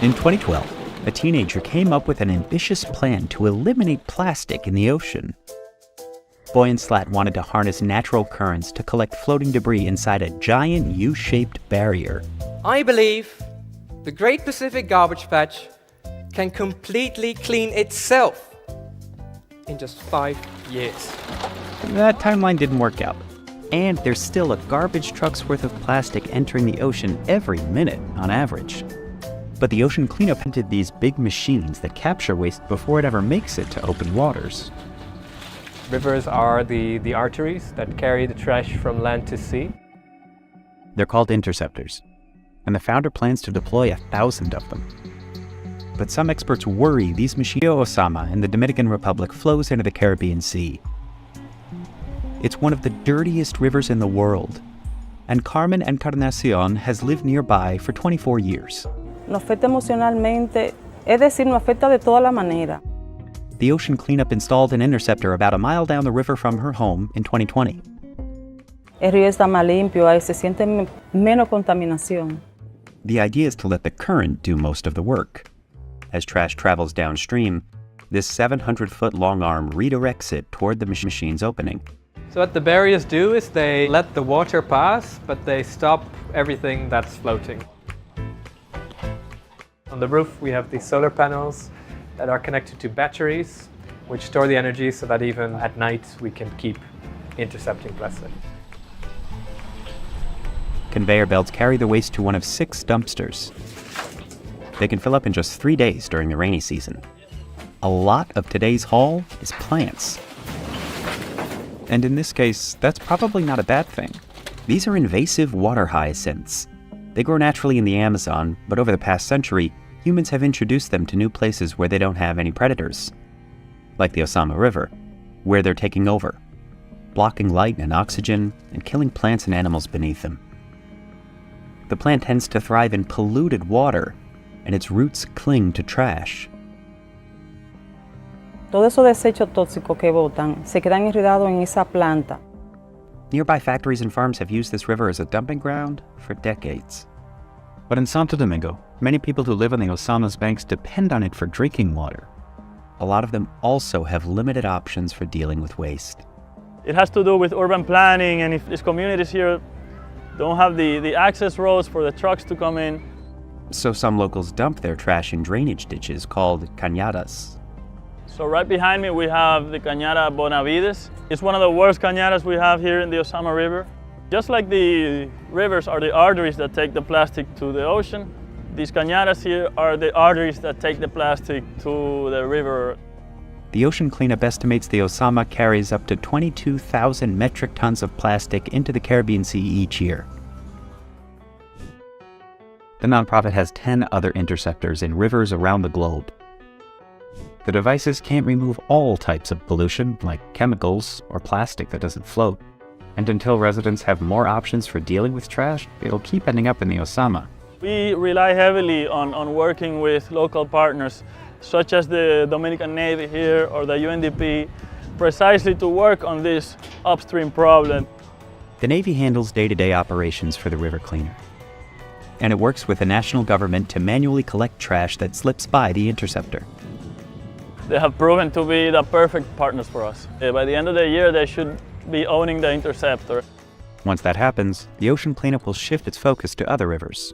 In 2012, a teenager came up with an ambitious plan to eliminate plastic in the ocean. Boy and Slat wanted to harness natural currents to collect floating debris inside a giant U-shaped barrier. I believe the Great Pacific Garbage Patch can completely clean itself in just 5 years. That timeline didn't work out. And there's still a garbage truck's worth of plastic entering the ocean every minute on average. But the ocean cleanup invented these big machines that capture waste before it ever makes it to open waters. Rivers are the arteries that carry the trash from land to sea. They're called interceptors, and the founder plans to deploy 1,000 of them. But some experts worry these machines. Rio Osama in the Dominican Republic flows into the Caribbean Sea. It's one of the dirtiest rivers in the world, and Carmen Encarnacion has lived nearby for 24 years. Nos afecta emocionalmente, es decir, nos afecta de toda la manera. The ocean cleanup installed an interceptor about a mile down the river from her home in 2020. El río está más limpio, ahí se siente menos contaminación. The idea is to let the current do most of the work. As trash travels downstream, this 700-foot-long arm redirects it toward the machine's opening. So what the barriers do is they let the water pass, but they stop everything that's floating. On the roof, we have these solar panels that are connected to batteries, which store the energy so that even at night we can keep intercepting plastic. Conveyor belts carry the waste to one of 6 dumpsters. They can fill up in just 3 days during the rainy season. A lot of today's haul is plants. And in this case, that's probably not a bad thing. These are invasive water hyacinths. They grow naturally in the Amazon, but over the past century, humans have introduced them to new places where they don't have any predators. Like the Osama River, where they're taking over, blocking light and oxygen, and killing plants and animals beneath them. The plant tends to thrive in polluted water, and its roots cling to trash. Todos esos desechos tóxicos que botan se quedan enredados en esa planta. Nearby factories and farms have used this river as a dumping ground for decades. But in Santo Domingo, many people who live on the Osama's banks depend on it for drinking water. A lot of them also have limited options for dealing with waste. It has to do with urban planning, and if these communities here don't have the access roads for the trucks to come in. So some locals dump their trash in drainage ditches called cañadas. So right behind me we have the Cañada Bonavides. It's one of the worst cañadas we have here in the Osama River. Just like the rivers are the arteries that take the plastic to the ocean, these cañadas here are the arteries that take the plastic to the river. The ocean cleanup estimates the Osama carries up to 22,000 metric tons of plastic into the Caribbean Sea each year. The nonprofit has 10 other interceptors in rivers around the globe. The devices can't remove all types of pollution, like chemicals or plastic that doesn't float. And until residents have more options for dealing with trash, it'll keep ending up in the Osama. We rely heavily on working with local partners, such as the Dominican Navy here or the UNDP, precisely to work on this upstream problem. The Navy handles day-to-day operations for the river cleaner. And it works with the national government to manually collect trash that slips by the interceptor. They have proven to be the perfect partners for us. By the end of the year, they should be owning the interceptor. Once that happens, the ocean cleanup will shift its focus to other rivers,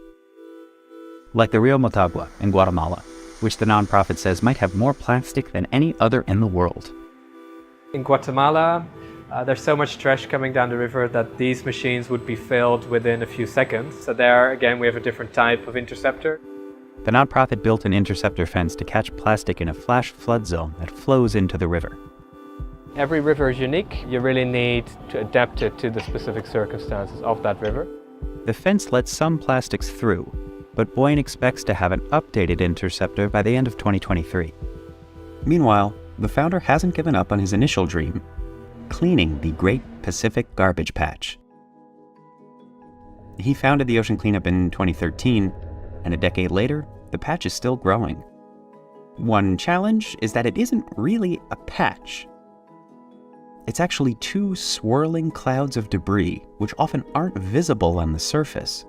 like the Rio Motagua in Guatemala, which the nonprofit says might have more plastic than any other in the world. In Guatemala, there's so much trash coming down the river that these machines would be filled within a few seconds. So there, again, we have a different type of interceptor. The nonprofit built an interceptor fence to catch plastic in a flash flood zone that flows into the river. Every river is unique. You really need to adapt it to the specific circumstances of that river. The fence lets some plastics through, but Boyne expects to have an updated interceptor by the end of 2023. Meanwhile, the founder hasn't given up on his initial dream, cleaning the Great Pacific Garbage Patch. He founded the ocean cleanup in 2013, and a decade later, the patch is still growing. One challenge is that it isn't really a patch. It's actually 2 swirling clouds of debris, which often aren't visible on the surface.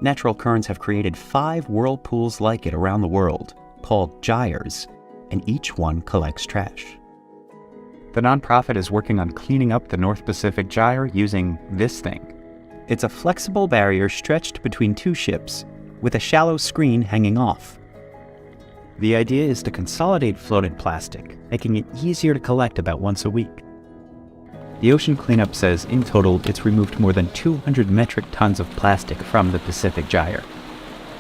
natural currents have created 5 whirlpools like it around the world, called gyres, and each one collects trash. The nonprofit is working on cleaning up the North Pacific Gyre using this thing. It's a flexible barrier stretched between 2 ships, with a shallow screen hanging off. The idea is to consolidate floated plastic, making it easier to collect about once a week. The ocean cleanup says in total it's removed more than 200 metric tons of plastic from the Pacific Gyre.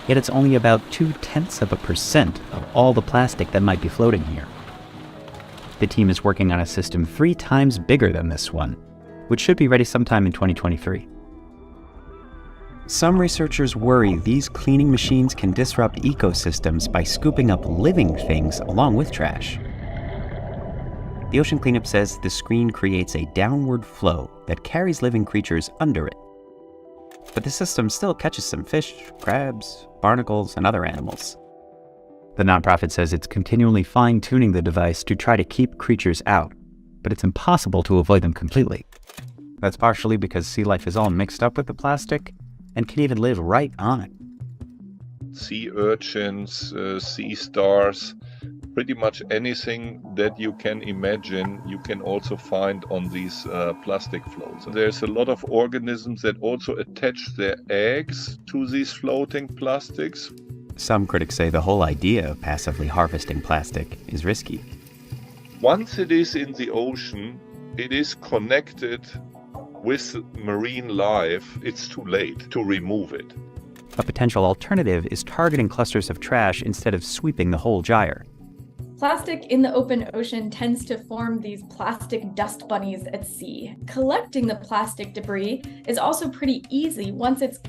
Yet it's only about 0.2% of all the plastic that might be floating here. The team is working on a system 3 times bigger than this one, which should be ready sometime in 2023. Some researchers worry these cleaning machines can disrupt ecosystems by scooping up living things along with trash. The ocean cleanup says the screen creates a downward flow that carries living creatures under it. But the system still catches some fish, crabs, barnacles, and other animals. The nonprofit says it's continually fine-tuning the device to try to keep creatures out, but it's impossible to avoid them completely. That's partially because sea life is all mixed up with the plastic and can even live right on it. Sea urchins, sea stars, pretty much anything that you can imagine you can also find on these plastic floats. There's a lot of organisms that also attach their eggs to these floating plastics. Some critics say the whole idea of passively harvesting plastic is risky. Once it is in the ocean, it is connected with marine life. It's too late to remove it. A potential alternative is targeting clusters of trash instead of sweeping the whole gyre. Plastic in the open ocean tends to form these plastic dust bunnies at sea. Collecting the plastic debris is also pretty easy once it's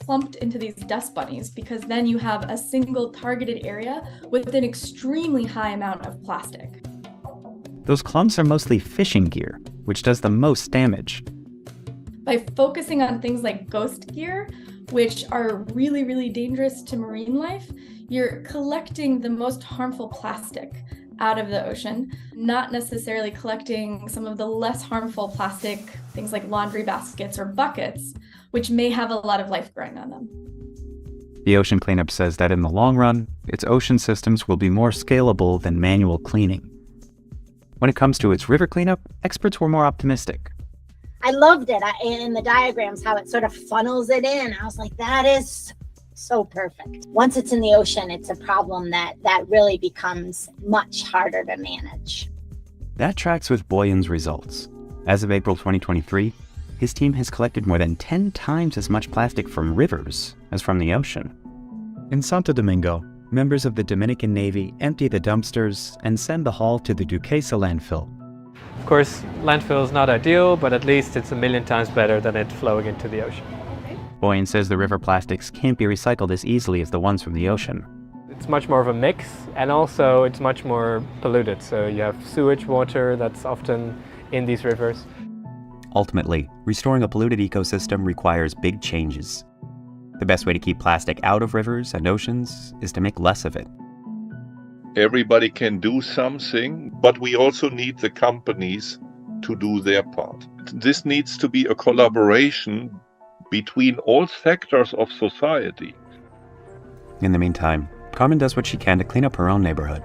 clumped into these dust bunnies, because then you have a single targeted area with an extremely high amount of plastic. Those clumps are mostly fishing gear, which does the most damage. By focusing on things like ghost gear, which are really, really dangerous to marine life, you're collecting the most harmful plastic out of the ocean, not necessarily collecting some of the less harmful plastic, things like laundry baskets or buckets, which may have a lot of life growing on them. The ocean cleanup says that in the long run, its ocean systems will be more scalable than manual cleaning. When it comes to its river cleanup, experts were more optimistic. I loved it in the diagrams, how it sort of funnels it in. I was like, that is so perfect. Once it's in the ocean, it's a problem that really becomes much harder to manage. That tracks with Boyan's results. As of April 2023, his team has collected more than 10 times as much plastic from rivers as from the ocean. In Santo Domingo, members of the Dominican Navy empty the dumpsters and send the haul to the Duquesa landfill. Of course, landfill is not ideal, but at least it's 1,000,000 times better than it flowing into the ocean. Boyan says the river plastics can't be recycled as easily as the ones from the ocean. It's much more of a mix, and also it's much more polluted. So you have sewage water that's often in these rivers. Ultimately, restoring a polluted ecosystem requires big changes. The best way to keep plastic out of rivers and oceans is to make less of it. Everybody can do something, but we also need the companies to do their part. This needs to be a collaboration between all sectors of society. In the meantime, Carmen does what she can to clean up her own neighborhood.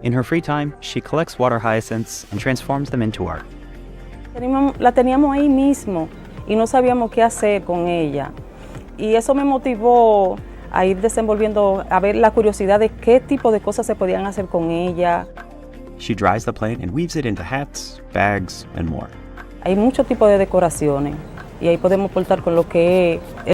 In her free time, she collects water hyacinths and transforms them into art. La teníamos ahí mismo y no sabíamos qué hacer con ella. Y eso me motivó a ir desenvolviendo, a ver la curiosidad de qué tipo de cosas se podían hacer con ella. She dries the plant and weaves it into hats, bags, and more. Hay muchos tipos de decoraciones y ahí podemos portar con lo que es